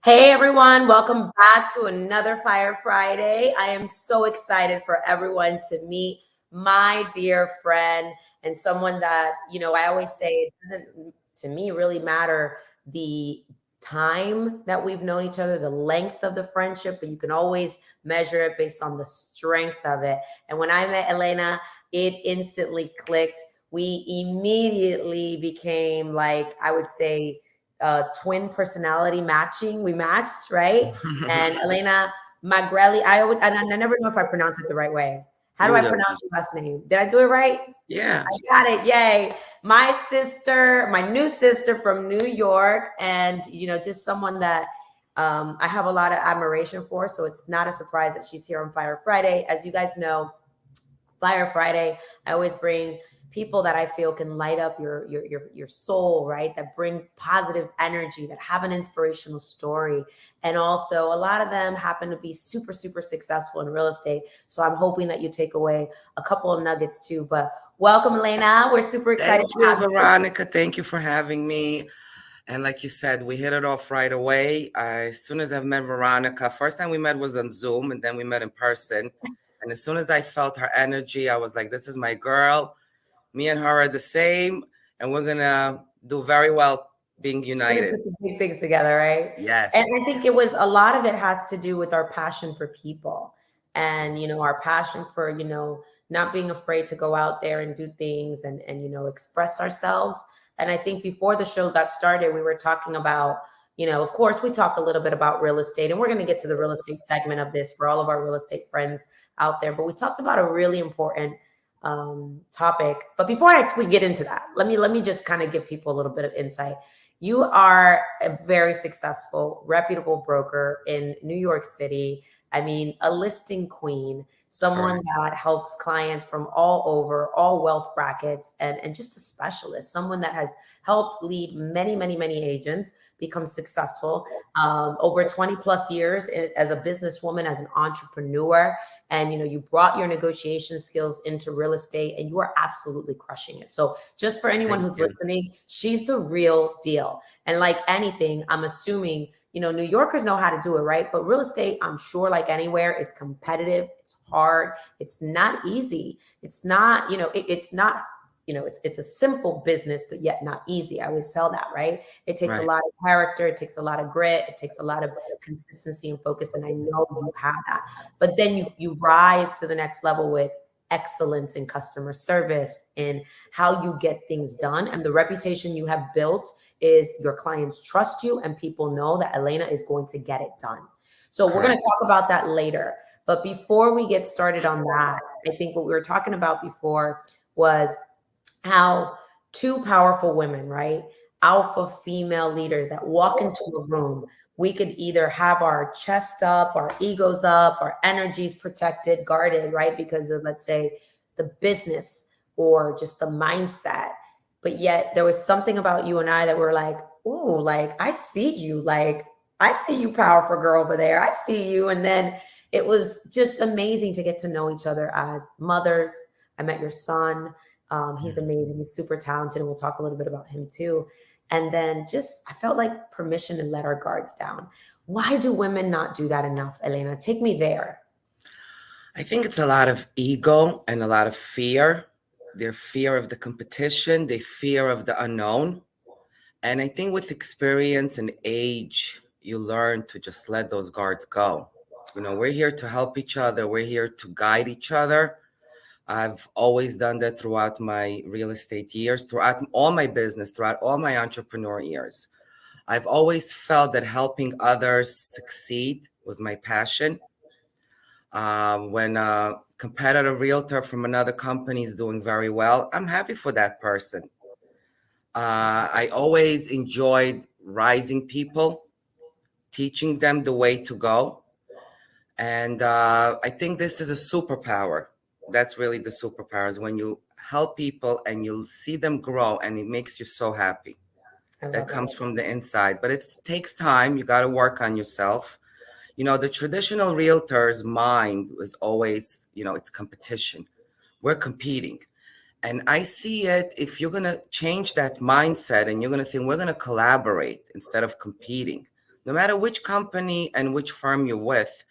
Hey everyone, welcome back to another Fire Friday. I am so excited for everyone to meet my dear friend and someone that, I always say it doesn't to me really matter the time that we've known each other, the length of the friendship, but you can always measure it based on the strength of it. And when I met Elena, it instantly clicked. We immediately became, like, I would say, twin personality matching. We matched, right? And Elana Magreli, and I never know if I pronounce it the right way. How do I pronounce your last name? Did I do it right? Yeah. I got it. Yay. My sister, my new sister from New York, and just someone that I have a lot of admiration for. So it's not a surprise that she's here on Fire Friday. As you guys know, Fire Friday, I always bring people that I feel can light up your soul, right? That bring positive energy, that have an inspirational story. And also a lot of them happen to be super, super successful in real estate. So I'm hoping that you take away a couple of nuggets too. But welcome, Elena. We're super excited Thank to you, have you. Veronica. Thank you for having me. And like you said, we hit it off right away. As soon as I met Veronica, first time we met was on Zoom, and then we met in person. And as soon as I felt her energy, I was like, this is my girl. Me and her are the same, and we're going to do very well being We're gonna united. do some big things together, right? Yes. And I think it was a lot of it has to do with our passion for people and our passion for not being afraid to go out there and do things and express ourselves. And I think before the show got started, we were talking about, of course, we talk a little bit about real estate, and we're going to get to the real estate segment of this for all of our real estate friends out there. But we talked about a really important topic. But before we get into that, let me just kind of give people a little bit of insight. You are a very successful, reputable broker in New York City. I mean, a listing queen, someone that helps clients from all over, all wealth brackets, and just a specialist, someone that has helped lead many, many, many agents become successful over 20 plus years as a businesswoman, as an entrepreneur. And you brought your negotiation skills into real estate, and you are absolutely crushing it. So just for anyone who's listening, she's the real deal. And like anything, I'm assuming New Yorkers know how to do it, right? But real estate, I'm sure, like anywhere, is competitive. It's hard. It's not easy. It's not, it's not, it's a simple business, but yet not easy. I always tell that, right? It takes a lot of character. It takes a lot of grit. It takes a lot of consistency and focus. And I know you have that. But then you rise to the next level with excellence in customer service, in how you get things done. And the reputation you have built is your clients trust you, and people know that Elena is going to get it done. So we're going to talk about that later. But before we get started on that, I think what we were talking about before was how two powerful women, right? Alpha female leaders that walk into a room, we could either have our chest up, our egos up, our energies protected, guarded, right? Because of, let's say, the business or just the mindset. But yet there was something about you and I that were like, ooh, like, I see you. Like, I see you, powerful girl over there. I see you. And then it was just amazing to get to know each other as mothers. I met your son. He's amazing. He's super talented. And we'll talk a little bit about him too. And then I felt like permission to let our guards down. Why do women not do that enough, Elena? Take me there. I think it's a lot of ego and a lot of fear. Their fear of the competition, their fear of the unknown. And I think with experience and age, you learn to just let those guards go. We're here to help each other. We're here to guide each other. I've always done that throughout my real estate years, throughout all my business, throughout all my entrepreneur years. I've always felt that helping others succeed was my passion. When a competitive realtor from another company is doing very well, I'm happy for that person. I always enjoyed rising people, teaching them the way to go. And I think this is a superpower. That's really the superpower, is when you help people and you see them grow, and it makes you so happy. That comes from the inside. But it takes time. You got to work on yourself. The traditional realtor's mind was always, it's competition. We're competing. And I see it, if you're going to change that mindset and you're going to think we're going to collaborate instead of competing, no matter which company and which firm you're with,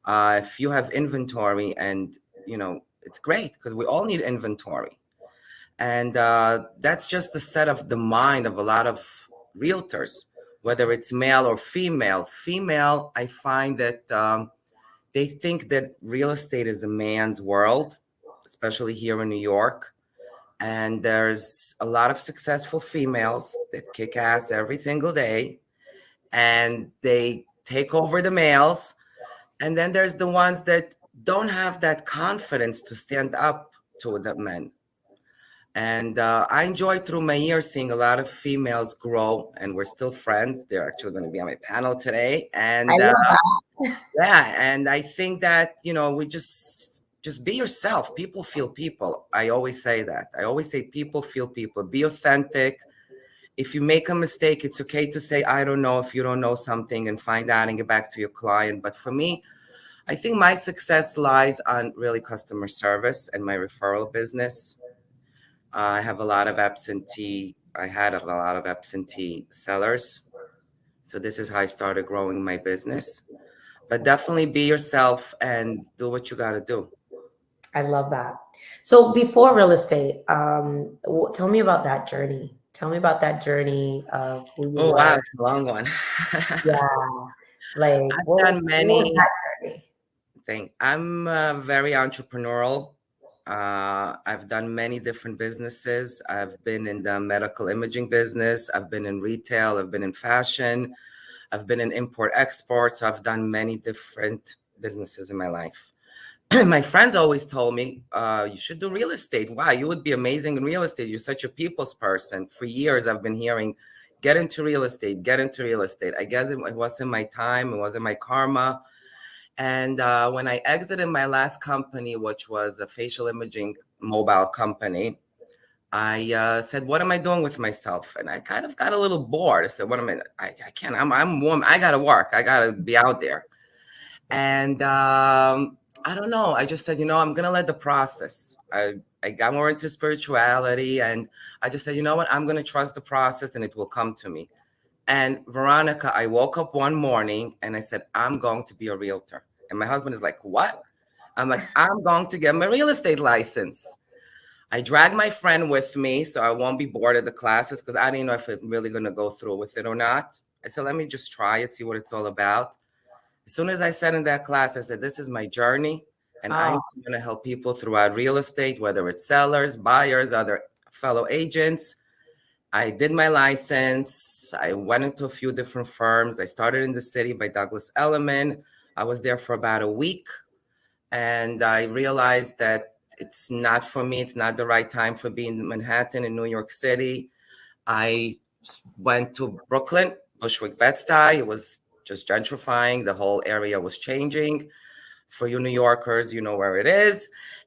if you have inventory, and it's great because we all need inventory. And that's just the set of the mind of a lot of realtors, whether it's male or female. Female, I find that they think that real estate is a man's world, especially here in New York. And there's a lot of successful females that kick ass every single day, and they take over the males. And then there's the ones that don't have that confidence to stand up to the men. And I enjoy through my years seeing a lot of females grow, and we're still friends. They're actually going to be on my panel today. I And love that. yeah, and I think that, we just be yourself. People feel people. I always say that. I always say people feel people. Be authentic. If you make a mistake, it's okay to say, I don't know, if you don't know something, and find out and get back to your client. But for me, I think my success lies on really customer service and my referral business. I had a lot of absentee sellers. So this is how I started growing my business. But definitely be yourself and do what you got to do. I love that. So before real estate, tell me about that journey. Tell me about that journey of who you Oh, wow, were. it's a long one. Yeah. Like I've what done was many that journey? things. I'm very entrepreneurial. I've done many different businesses. I've been in the medical imaging business. I've been in retail. I've been in fashion. I've been in import export. So I've done many different businesses in my life. My friends always told me, you should do real estate. Wow, you would be amazing in real estate. You're such a people's person. For years, I've been hearing, get into real estate, get into real estate. I guess it wasn't my time. It wasn't my karma. And when I exited my last company, which was a facial imaging mobile company, I said, what am I doing with myself? And I kind of got a little bored. I said, what am I can't, I'm woman. I got to work. I got to be out there. And I don't know. I just said, I'm going to let the process. I got more into spirituality, and I just said, you know what? I'm going to trust the process and it will come to me. And Veronica, I woke up one morning and I said, I'm going to be a realtor. And my husband is like, what? I'm like, I'm going to get my real estate license. I dragged my friend with me so I won't be bored of the classes, because I didn't know if I'm really going to go through with it or not. I said, let me just try it, see what it's all about. As soon as I sat in that class, I said, this is my journey, and I'm going to help people throughout real estate, whether it's sellers, buyers, other fellow agents. I did my license. I went into a few different firms. I started in the city by Douglas Elliman. I was there for about a week, and I realized that it's not for me. It's not the right time for being in Manhattan in New York City. I went to Brooklyn, Bushwick, Bed-Stuy. It was just gentrifying. The whole area was changing. For you New Yorkers, you know where it is.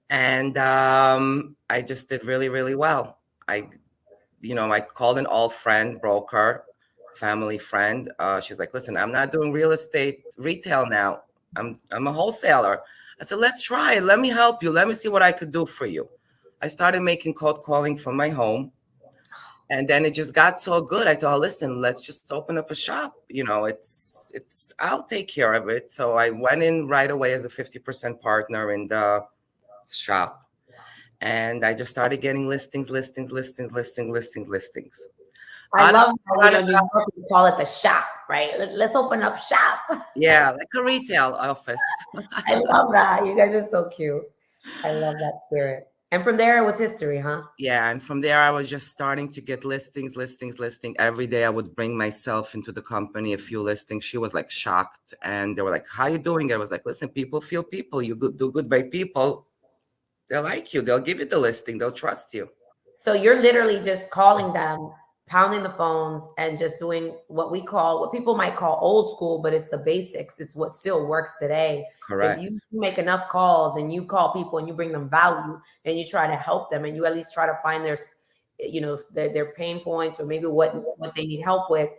And I just did really, really well. I called an old friend, broker, family friend. She's like, listen, I'm not doing real estate retail now. I'm a wholesaler. I said, let's try it. Let me help you. Let me see what I could do for you. I started making cold calling from my home. And then it just got so good. I thought, listen, let's just open up a shop. I'll take care of it. So I went in right away as a 50% partner in the shop. And I just started getting listings. I love how New York, we call it the shop, right? Let's open up shop. Yeah, like a retail office. I love that. You guys are so cute. I love that spirit. And from there, it was history, huh? Yeah, and from there, I was just starting to get listings. Every day, I would bring myself into the company, a few listings. She was like shocked, and they were like, how you doing? I was like, listen, people feel people. You do good by people. They'll like you. They'll give you the listing. They'll trust you. So you're literally just calling them, pounding the phones, and just doing what people might call old school, but it's the basics. It's what still works today. Correct. If you make enough calls and you call people and you bring them value and you try to help them and you at least try to find their pain points or maybe what they need help with,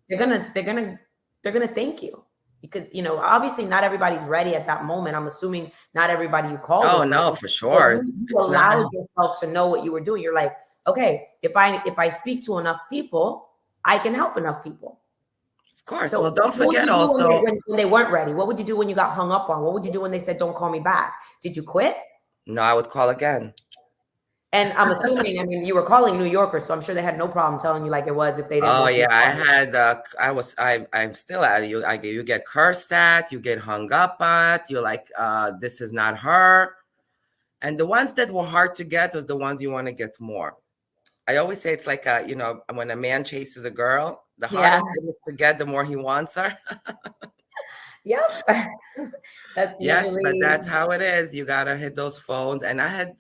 they're gonna thank you. Because obviously not everybody's ready at that moment. I'm assuming not everybody you call. Oh no, for sure. You allowed yourself to know what you were doing. You're like, okay, if I speak to enough people, I can help enough people. course. Well, So don't what would forget you do also. when they weren't ready? What would you do when you got hung up on? What would you do when they said, don't call me back? Did you quit? No, I would call again. And I'm assuming, I mean, you were calling New Yorkers, so I'm sure they had no problem telling you like it was if they didn't Oh want you yeah, to I call. had. I'm still at you. You get cursed at. You get hung up at. You're like, this is not her. And the ones that were hard to get was the ones you want to get more. I always say it's like when a man chases a girl, the harder Yeah. it is to get, the more he wants her. Yep. That's Yes, but usually, that's how it is. You gotta hit those phones. And I had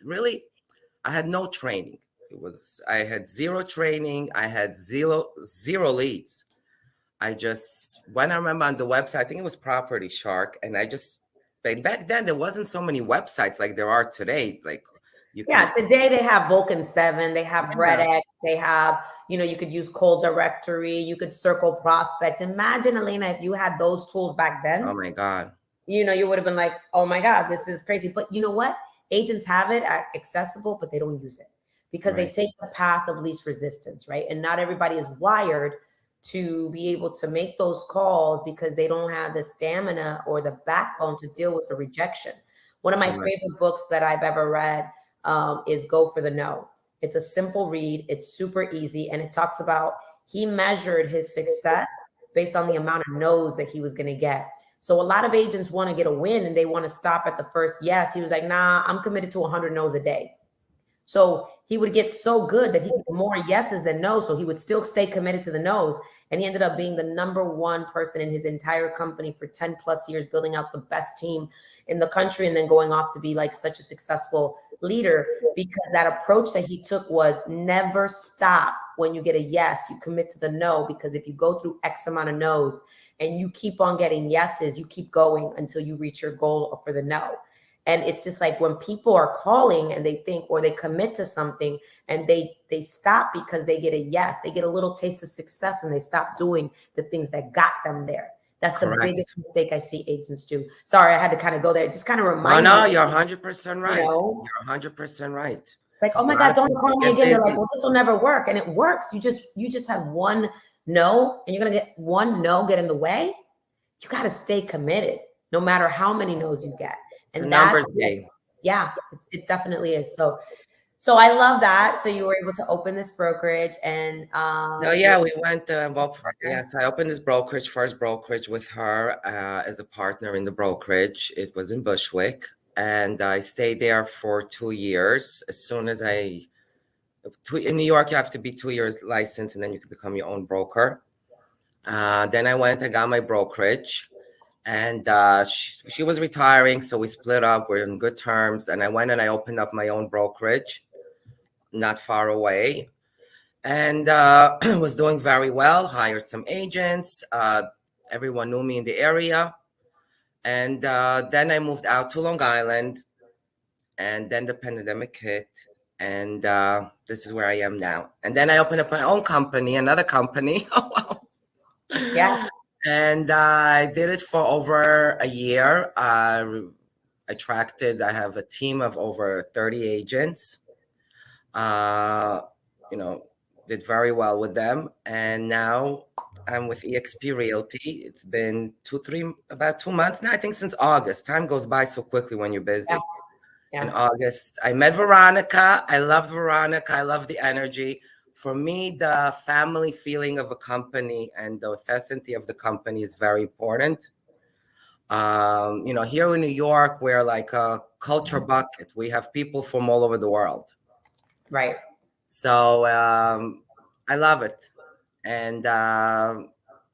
no training. I had zero training. I had zero leads. I just when I remember on the website, I think it was Property Shark, and back then there wasn't so many websites like there are today. Like you yeah, can, today they have Vulcan 7, they have yeah. RedX, they have, you could use Cold Directory, you could circle prospect. Imagine, Elena, if you had those tools back Oh then, my God. you would have been like, oh my God, this is crazy. But you know what? Agents have it accessible, but they don't use it because they Right. take the path of least resistance, right? And not everybody is wired to be able to make those calls because they don't have the stamina or the backbone to deal with the rejection. One of my Correct. favorite books that I've ever read is Go for the No. It's a simple read, it's super easy, and it talks about he measured his success based on the amount of no's that he was going to get. So a lot of agents want to get a win and they want to stop at the first yes. He was like, nah, I'm committed to 100 no's a day. So he would get so good that he had more yeses than no's. So he would still stay committed to the no's. And he ended up being the #1 person in his entire company for 10 plus years, building out the best team in the country, and then going off to be like such a successful leader because that approach that he took was never stop. When you get a yes, you commit to the no, because if you go through X amount of no's and you keep on getting yeses, you keep going until you reach your goal for the no. And it's just like when people are calling and they think, or they commit to something and they stop because they get a yes, they get a little taste of success and they stop doing the things that got them there. That's the Correct. biggest mistake I see agents do. Sorry, I had to kind of go there. It just kind of Oh remind no, me, you're 100% right. you know, You're 100% right. like, oh A my lot God, of don't people call me get again. They're like, busy. well, this will never work. And it works. You just have one no, and you're gonna get one no get in the way. You got to stay committed no matter how many no's you get. It's a And that's, numbers game. yeah, it definitely is. So I love that. So you were able to open this brokerage and So you're yeah, we went. partner. Yes, I opened this first brokerage with her as a partner in the brokerage. It was in Bushwick, and I stayed there for 2 years. As soon as in New York, you have to be 2 years licensed, and then you can become your own broker. Then I went and got my brokerage, and she was retiring, so we split up. We're in good terms, and I went and I opened up my own brokerage, not far away, and was doing very well. Hired some agents. Everyone knew me in the area, and then I moved out to Long Island, and then the pandemic hit, and this is where I am now. And then I opened up my own company, another company. Yeah. And I did it for over a year. I have a team of over 30 agents. Uh, you know, did very well with them. And now I'm with EXP Realty. It's been about 2 months now, I think, since August. Time goes by so quickly when you're busy. Yeah. In August, I met Veronica. I love Veronica. I love the energy. For me, the family feeling of a company and the authenticity of the company is very important. Here in New York, we're like a culture bucket. We have people from all over the world. Right. So I love it. And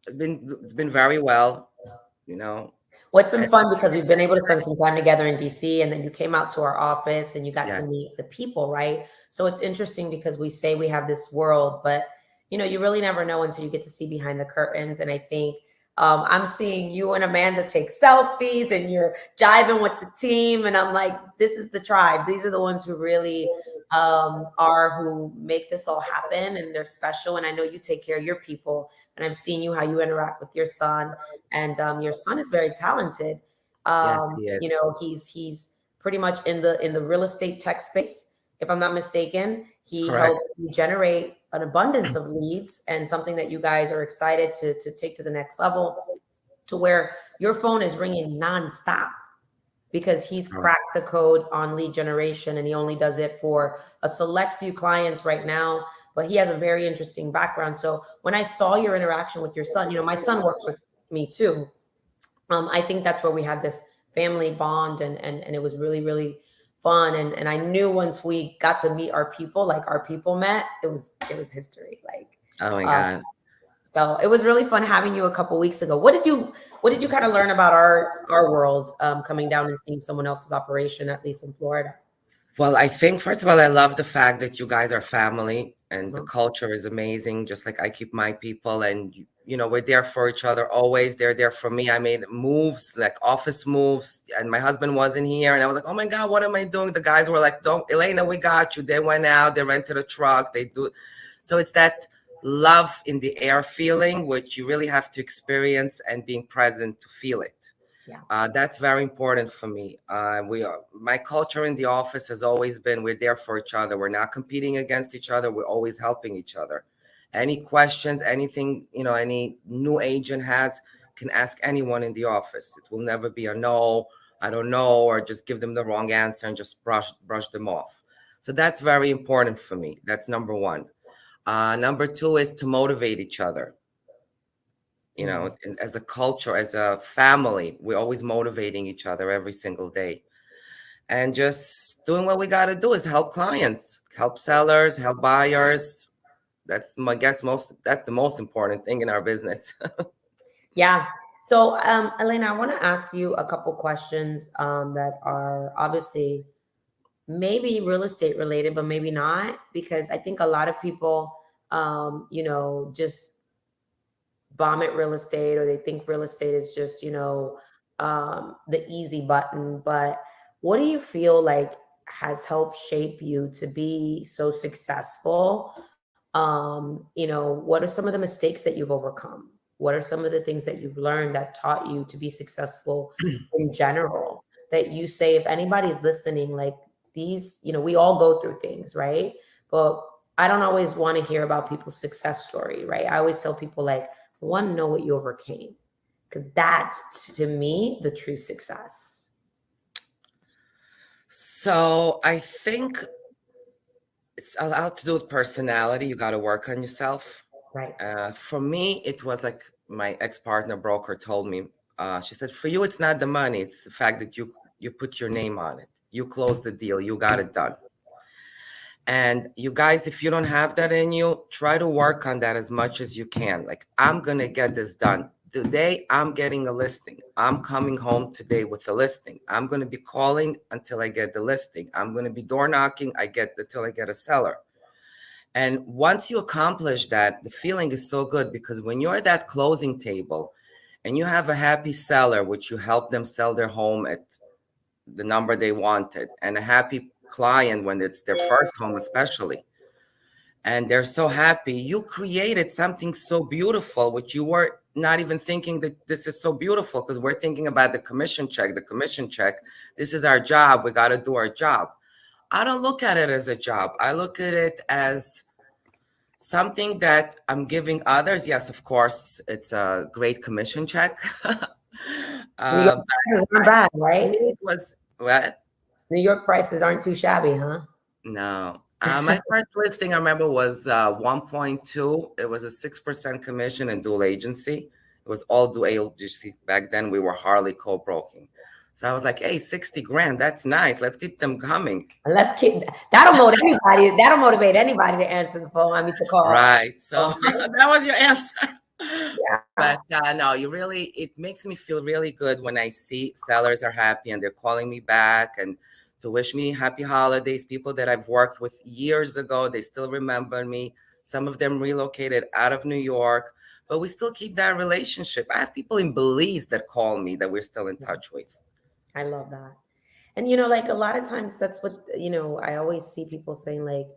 it's been very well, you know. Well, it's been And fun because we've been able to spend some time together in DC, and then you came out to our office and you got to yeah, meet the people, right? So it's interesting because we say we have this world, but you really never know until you get to see behind the curtains. And I think I'm seeing you and Amanda take selfies and you're jiving with the team. And I'm like, this is the tribe. These are the ones who really who make this all happen, and they're special. And I know you take care of your people, and I've seen you how you interact with your son, and your son is very talented. yes, he is. He's pretty much in the real estate tech space, if I'm not mistaken. He Correct. helps you generate an abundance of leads and something that you guys are excited to take to the next level, to where your phone is ringing nonstop because he's Right. cracked the code on lead generation, and he only does it for a select few clients right now. But he has a very interesting background. So when I saw your interaction with your son, my son works with me too. I think that's where we had this family bond, and it was really, really fun. And I knew once we got to meet our people, like our people met, it was history. Like, Oh my uh, God. so it was really fun having you a couple weeks ago. What did you kind of learn about our world, coming down and seeing someone else's operation, at least in Florida? Well, I think first of all, I love the fact that you guys are family and the Mhm. culture is amazing. Just like I keep my people, and we're there for each other always. They're there for me. I made moves, like office moves, and my husband wasn't here, and I was like, "Oh my God, what am I doing?" The guys were like, "Don't, Elena, we got you." They went out, they rented a truck, they do. So it's that love in the air feeling, which you really have to experience and being present to feel it. Yeah. That's very important for me. My culture in the office has always been we're there for each other. We're not competing against each other. We're always helping each other. Any questions, anything, any new agent has, can ask anyone in the office. It will never be a no, I don't know, or just give them the wrong answer and just brush them off. So that's very important for me. That's number one. Number two is to motivate each other. Mm. And as a culture, as a family, we're always motivating each other every single day. And just doing what we got to do is help clients, help sellers, help buyers. That's the most important thing in our business. Yeah. So, Elena, I want to ask you a couple questions, that are obviously maybe real estate related, but maybe not, because I think a lot of people, just vomit real estate, or they think real estate is just, the easy button. But what do you feel like has helped shape you to be so successful? What are some of the mistakes that you've overcome? What are some of the things that you've learned that taught you to be successful in general? That you say, if anybody's listening, like these, we all go through things, right? But I don't always want to hear about people's success story, right? I always tell people, like, I want to know what you overcame, because that's, to me, the true success. So I think it's a lot to do with personality. You got to work on yourself. Right. For me, it was like my ex-partner broker told me. She said, "For you, it's not the money; it's the fact that you put your name on it. You closed the deal. You got it done." And you guys, if you don't have that in you, try to work on that as much as you can. Like, I'm gonna get this done. Today, I'm getting a listing. I'm coming home today with a listing. I'm gonna be calling until I get the listing. I'm gonna be door knocking. Until I get a seller. And once you accomplish that, the feeling is so good because when you're at that closing table and you have a happy seller, which you help them sell their home at the number they wanted, and a happy client when it's their first home, especially, and they're so happy, you created something so beautiful, which you were not even thinking that this is so beautiful because we're thinking about the commission check, This is our job. We got to do our job. I don't look at it as a job. I look at it as something that I'm giving others. Yes, of course, it's a great commission check. New York But prices aren't bad, right? it was what? New York prices aren't too shabby, huh? No. My first listing I remember was 1.2. It was a 6% commission and dual agency. It was all dual agency. Back then we were hardly co-broking. So I was like, hey, 60 grand, that's nice. Let's keep them coming. And let's keep that'll motivate anybody. That'll motivate anybody to answer the phone. I mean, to call. Right. So that was your answer. Yeah. But no, it makes me feel really good when I see sellers are happy and they're calling me back and to wish me happy holidays. People that I've worked with years ago, they still remember me. Some of them relocated out of New York, but we still keep that relationship. I have people in Belize that call me that we're still in touch with. I love that. And like a lot of times that's what, I always see people saying, like,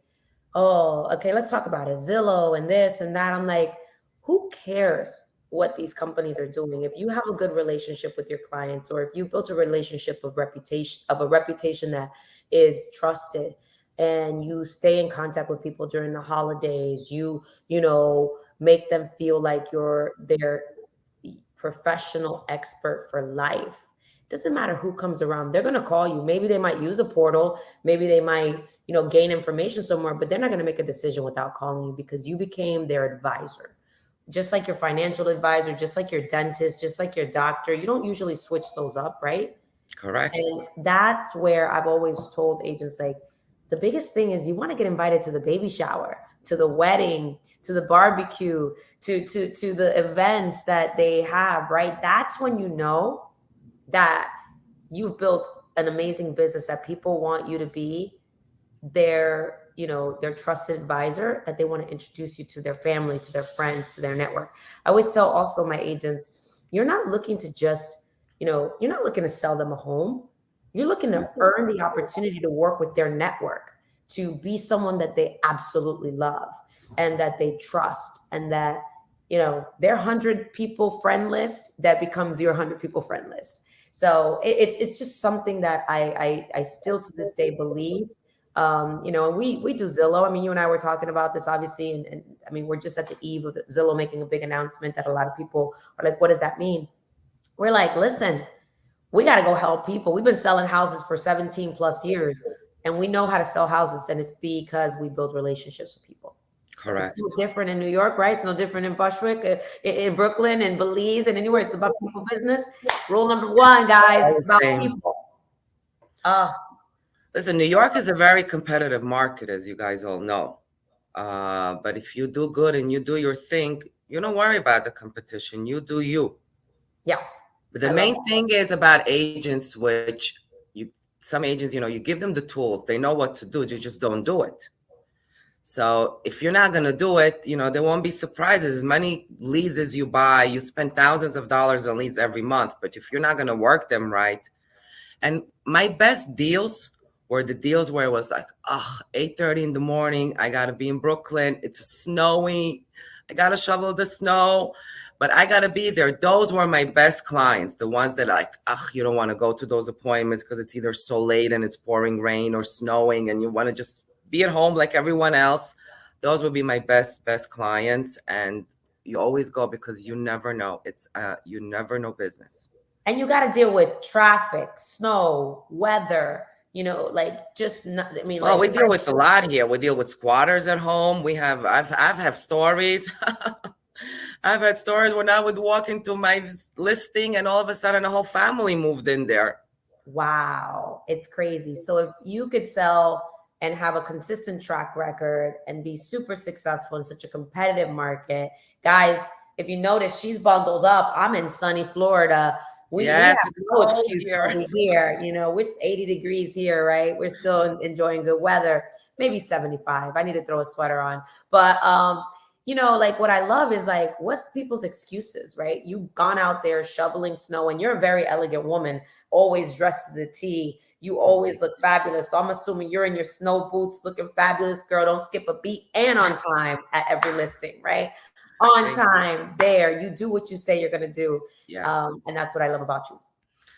oh, okay, let's talk about it. Zillow and this and that. I'm like, who cares what these companies are doing? If you have a good relationship with your clients, or if you built a relationship of a reputation that is trusted, and you stay in contact with people during the holidays, you know, make them feel like you're their professional expert for life. Doesn't matter who comes around, they're going to call you. Maybe they might use a portal, maybe they might, you know, gain information somewhere, but they're not going to make a decision without calling you, because you became their advisor. Just like your financial advisor, just like your dentist, just like your doctor, you don't usually switch those up, right? Correct. And that's where I've always told agents, like, the biggest thing is you want to get invited to the baby shower, to the wedding, to the barbecue, to the events that they have, right? That's when you know that you've built an amazing business, that people want you to be their, you know, their trusted advisor, that they want to introduce you to their family, to their friends, to their network. I always tell also my agents, you're not looking to just, you know, you're not looking to sell them a home. You're looking to earn the opportunity to work with their network, to be someone that they absolutely love and that they trust, and that, you know, their 100 people friend list that becomes your 100 people friend list. So it's just something that I still to this day believe. You know, we do Zillow. I mean, you and I were talking about this, obviously, and I mean, we're just at the eve of Zillow making a big announcement that a lot of people are like, what does that mean? We're like, listen, we got to go help people. We've been selling houses for 17 plus years, and we know how to sell houses, and it's because we build relationships with people. It's Correct. no different in New York, right? It's no different in Bushwick, in Brooklyn, in Belize, and anywhere. It's about people business. Rule number one, guys, All it's the about same. people. Uh, Listen, New York is a very competitive market, as you guys all know. But if you do good and you do your thing, you don't worry about the competition. You do you. yeah, But I the love main thing is about agents, which you some agents, you know, you give them the tools, they know what to do, you just don't do it. So if you're not gonna do it, you know, there won't be surprises. As many leads as you buy, you spend thousands of dollars on leads every month. But if you're not gonna work them right, and my best deals were the deals where it was like, 8:30 in the morning, I gotta be in Brooklyn, it's snowy, I gotta shovel the snow, but I gotta be there. Those were my best clients, the ones that like, you don't want to go to those appointments because it's either so late and it's pouring rain or snowing and you want to just be at home like everyone else. Those would be my best clients. And you always go because you never know. It's you never know business. And you got to deal with traffic, snow, weather, you know, like just not, I mean, Well, like, we deal with a lot here. We deal with squatters at home. I've had stories. I've had stories when I would walk into my listing and all of a sudden a whole family moved in there. wow, it's crazy. So if you could sell and have a consistent track record and be super successful in such a competitive market, guys, if you notice, she's bundled up. I'm in sunny Florida. We Yes, have it's no cold excuse to here. be here. You know, it's 80 degrees here, right? We're still enjoying good weather. Maybe 75. I need to throw a sweater on. But you know, like what I love is like, what's people's excuses, right? You've gone out there shoveling snow, and you're a very elegant woman, always dressed to the T. You always look fabulous. So I'm assuming you're in your snow boots looking fabulous, girl. Don't skip a beat, and on time at every listing, right? On Thank you. time, there. You do what you say you're going to do. Yes. And that's what I love about you.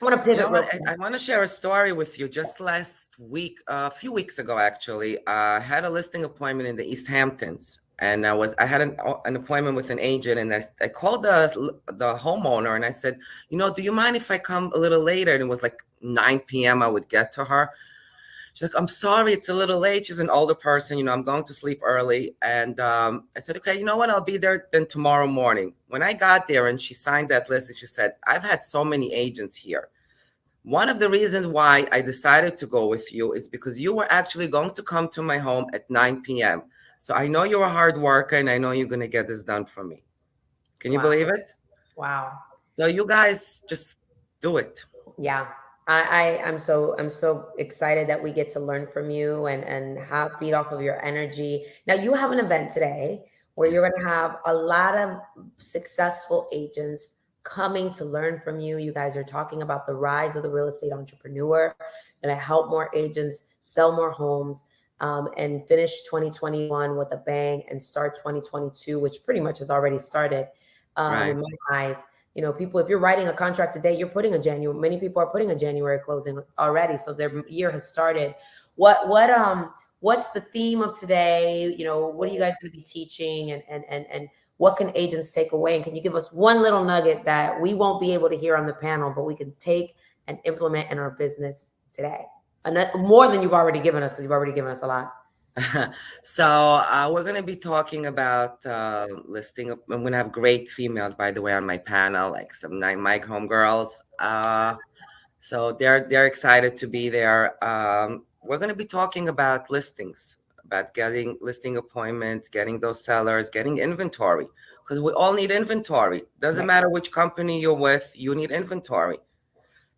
I want to You know pivot real what? quick. I want to share a story with you. Just last week, a few weeks ago, actually, I had a listing appointment in the East Hamptons, and I had an appointment with an agent, and I called the homeowner, and I said, you know, do you mind if I come a little later? And it was like 9 p.m. I would get to her. She's like, I'm sorry, it's a little late. She's an older person, you know, I'm going to sleep early. And I said, okay, you know what? I'll be there then tomorrow morning. When I got there and she signed that list, and she said, I've had so many agents here. One of the reasons why I decided to go with you is because you were actually going to come to my home at 9 p.m. So I know you're a hard worker and I know you're going to get this done for me. Can you Wow. believe it? Wow. So you guys just do it. Yeah. I'm so excited that we get to learn from you and have feed off of your energy. Now you have an event today where you're Yes. going to have a lot of successful agents coming to learn from you. You guys are talking about the rise of the real estate entrepreneur, and I help more agents sell more homes, and finish 2021 with a bang and start 2022, which pretty much has already started, Right. in my eyes. You know, people, if you're writing a contract today, you're putting a January, many people are putting a January closing already. So their year has started. What what's the theme of today? What are you guys going to be teaching, and what can agents take away? And can you give us one little nugget that we won't be able to hear on the panel, but we can take and implement in our business today? More than you've already given us, because you've already given us a lot. So we're going to be talking about listing. I'm going to have great females, by the way, on my panel, like some my homegirls. So they're excited to be there. We're going to be talking about listings, about getting listing appointments, getting those sellers, getting inventory, because we all need inventory. Doesn't matter which company you're with, you need inventory.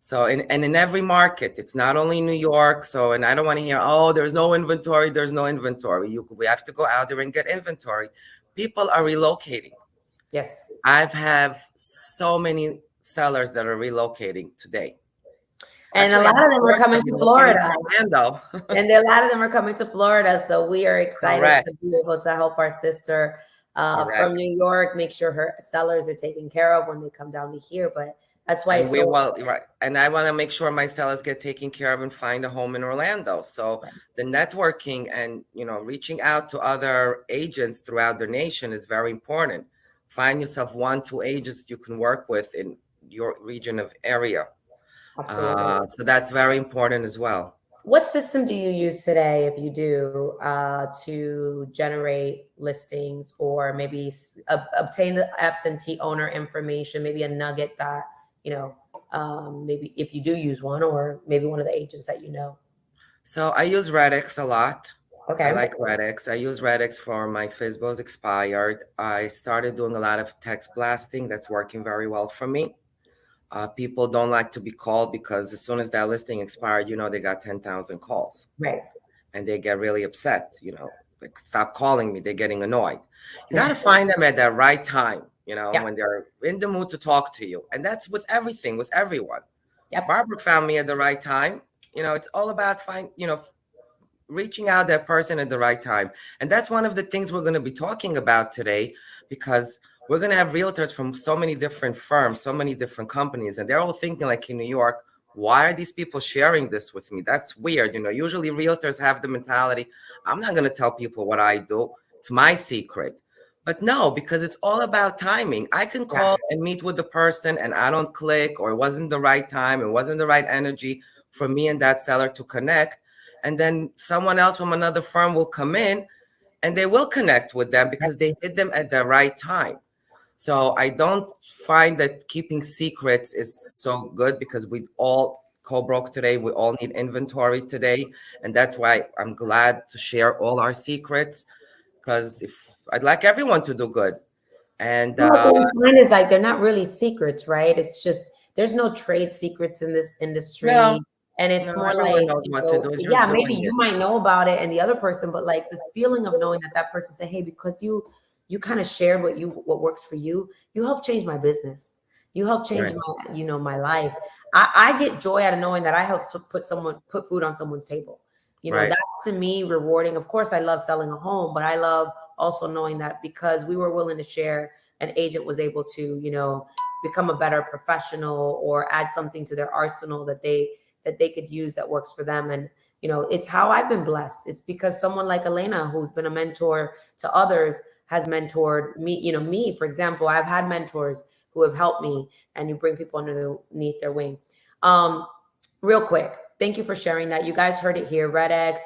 So, in every market, it's not only New York. So, and I don't want to hear, oh, there's no inventory. There's no inventory. We have to go out there and get inventory. People are relocating. Yes. I've have so many sellers that are relocating today. And a lot of them are coming to Florida. And a lot of them are coming to Florida. So we are excited to be able to help our sister from New York, make sure her sellers are taken care of when they come down to here. But that's why and I want to make sure my sellers get taken care of and find a home in Orlando. So the networking and reaching out to other agents throughout the nation is very important. Find yourself 1-2 agents you can work with in your region of area. So that's very important as well. What system do you use today, if you do, to generate listings, or maybe obtain the absentee owner information? Maybe a nugget that maybe if you do use one, or maybe one of the agents that you know. So I use Redx a lot. Okay. I like Redx. I use Redx for my FSBOs expired. I started doing a lot of text blasting. That's working very well for me. People don't like to be called, because as soon as that listing expired, they got 10,000 calls. Right. And they get really upset, like, stop calling me. They're getting annoyed. You got to find them at the right time, when they're in the mood to talk to you. And that's with everything, with everyone. Barbara found me at the right time. It's all about reaching out that person at the right time. And that's one of the things we're going to be talking about today, because we're going to have realtors from so many different firms, so many different companies, and they're all thinking, like, in New York, why are these people sharing this with me? That's weird. Usually realtors have the mentality, I'm not going to tell people what I do. It's my secret. But no, because it's all about timing. I can call and meet with the person, and I don't click, or it wasn't the right time, it wasn't the right energy for me and that seller to connect. And then someone else from another firm will come in, and they will connect with them because they hit them at the right time. So I don't find that keeping secrets is so good, because we all co-broke today. We all need inventory today. And that's why I'm glad to share all our secrets, because I'd like everyone to do good. And mine is like, they're not really secrets, right? It's just, there's no trade secrets in this industry. No, and it's more like, maybe you might know about it and the other person, but like the feeling of knowing that person said, hey, because you kind of shared what works for you. You help change my business. You help change my, my life. I get joy out of knowing that I help put food on someone's table. That's to me rewarding. Of course, I love selling a home, but I love also knowing that because we were willing to share, an agent was able to, become a better professional or add something to their arsenal that they could use that works for them. And it's how I've been blessed. It's because someone like Elana, who's been a mentor to others, has mentored me. Me, for example, I've had mentors who have helped me, and you bring people underneath their wing. Real quick, thank you for sharing that. You guys heard it here. RedX,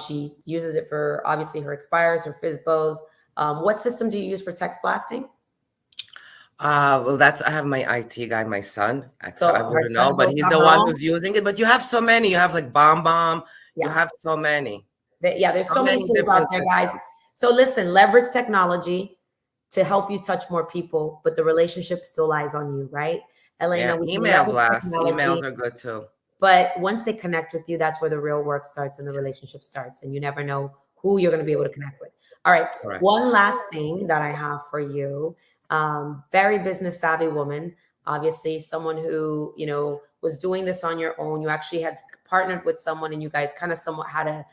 she uses it for obviously her expires, her FSBOs. What system do you use for text blasting? Well, I have my IT guy, my son. Actually, I wouldn't know, but he's the one who's using it. But you have so many. You have like Bomb. You have so many. There's so many tools out there, guys. So listen, leverage technology to help you touch more people, but the relationship still lies on you, right? Elana, email blasts. Emails are good too. But once they connect with you, that's where the real work starts and the relationship starts. And you never know who you're going to be able to connect with. All right. Correct. One last thing that I have for you. Very business savvy woman, obviously someone who, was doing this on your own. You actually had partnered with someone and you guys kind of somewhat had a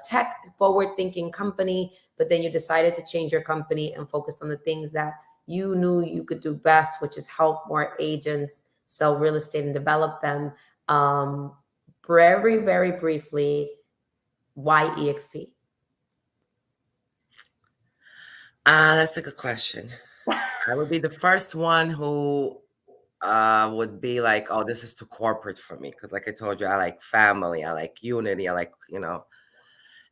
tech forward thinking company, but then you decided to change your company and focus on the things that you knew you could do best, which is help more agents sell real estate and develop them. Very, very briefly, Why EXP? That's a good question. I would be the first one who would be like, oh, this is too corporate for me. Because like I told you, I like family, I like unity, I like,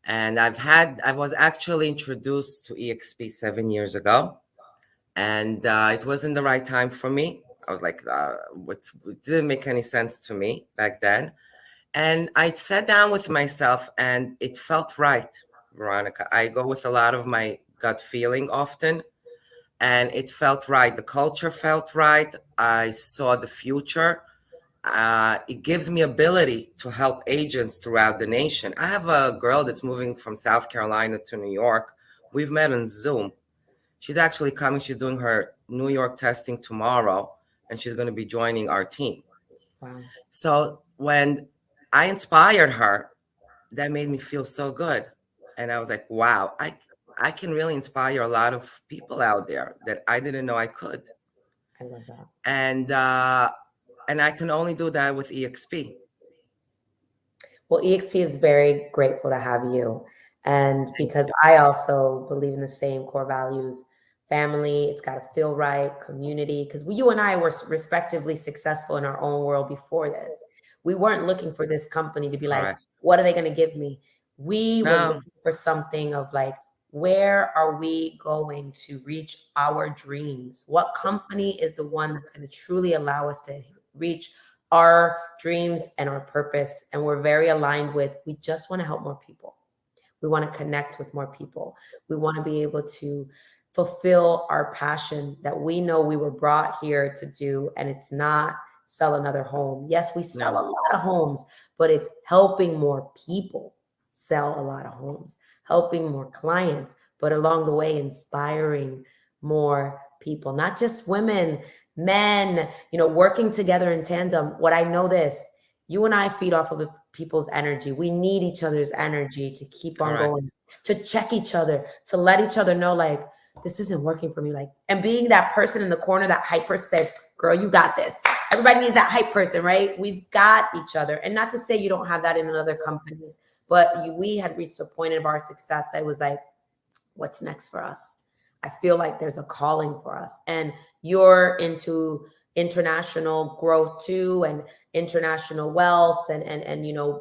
and I was actually introduced to EXP 7 years ago. And it wasn't the right time for me. I was like, it didn't make any sense to me back then. And I sat down with myself and it felt right, Veronica. I go with a lot of my gut feeling often, and it felt right. The culture felt right. I saw the future. It gives me ability to help agents throughout the nation. I have a girl that's moving from South Carolina to New York. We've met on Zoom. She's actually coming. She's doing her New York testing tomorrow, and she's going to be joining our team. Wow. So when I inspired her, that made me feel so good. And I was like, wow, I can really inspire a lot of people out there that I didn't know I could. I love that. And I can only do that with EXP. Well, EXP is very grateful to have you. And because I also believe in the same core values, family, it's got to feel right, community, because you and I were respectively successful in our own world before this. We weren't looking for this company to be like, Correct. what are they going to give me? We were No. looking for something of like, where are we going to reach our dreams? What company is the one that's going to truly allow us to reach our dreams and our purpose? And we're very aligned with, we just want to help more people. We want to connect with more people. We want to be able to fulfill our passion that we know we were brought here to do. And it's not sell another home. Yes, we sell a lot of homes, but it's helping more people sell a lot of homes, helping more clients, but along the way, inspiring more people, not just women, men, working together in tandem. What I know this, you and I feed off of people's energy. We need each other's energy to keep on going, to check each other, to let each other know, like, this isn't working for me. Like, and being that person in the corner, that hype person said, girl, you got this. Everybody needs that hype person, right? We've got each other. And not to say you don't have that in other companies, but we had reached a point of our success that was like, what's next for us? I feel like there's a calling for us. And you're into international growth too, and international wealth, and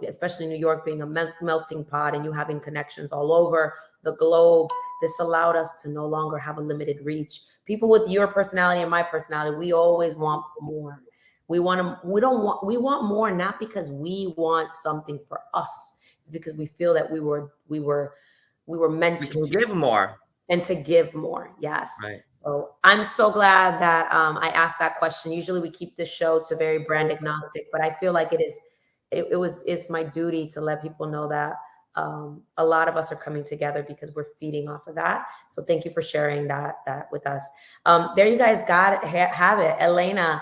especially New York being a melting pot, and you having connections all over the globe. This allowed us to no longer have a limited reach. People with your personality and my personality, we always want more. We want more, not because we want something for us. It's because we feel that we were meant to give more. And to give more. Yes. Right. So I'm so glad that I asked that question. Usually we keep this show to very brand agnostic, but I feel like it's my duty to let people know that a lot of us are coming together because we're feeding off of that. So thank you for sharing that with us. There you guys have it. Elana,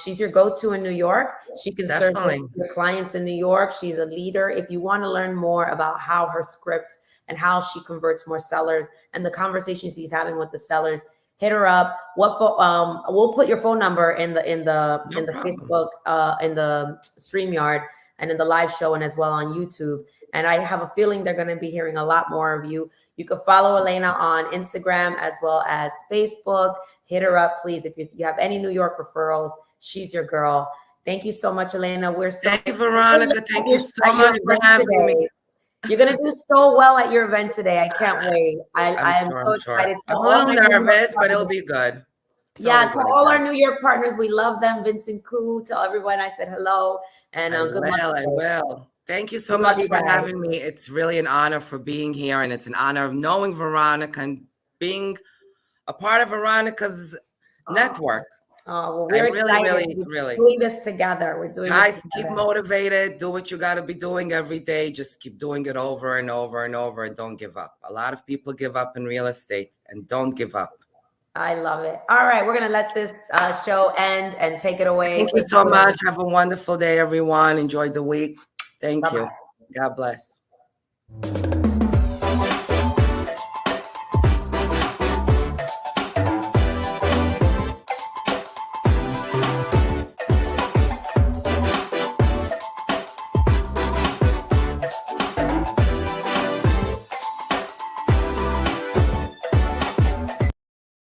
she's your go-to in New York. She can serve your clients in New York. She's a leader. If you want to learn more about how her script and how she converts more sellers and the conversations she's having with the sellers, hit her up. We'll put your phone number in the Facebook, in the StreamYard, and in the live show, and as well on YouTube. And I have a feeling they're going to be hearing a lot more of you. You can follow Elana on Instagram as well as Facebook. Hit her up, please. If you have any New York referrals, she's your girl. Thank you so much, Elana. Thank you, Veronica. Thank you so much for having me. You're going to do so well at your event today. I can't wait. I am so excited. I'm a little nervous, but it'll be good. Yeah, to all our New York partners, we love them. Vincent Koo, tell everyone I said hello. And good luck. I will. Thank you so much for having me. It's really an honor for being here, and it's an honor of knowing Veronica and being a part of Veronica's network. Oh, well, we're excited. We're doing this together. We're doing Guys, this keep motivated. Do what you got to be doing every day. Just keep doing it over and over and over, and don't give up. A lot of people give up in real estate, and don't give up. I love it. All right, we're going to let this show end and take it away. Thank you so much. Have a wonderful day, everyone. Enjoy the week. Thank you. God bless.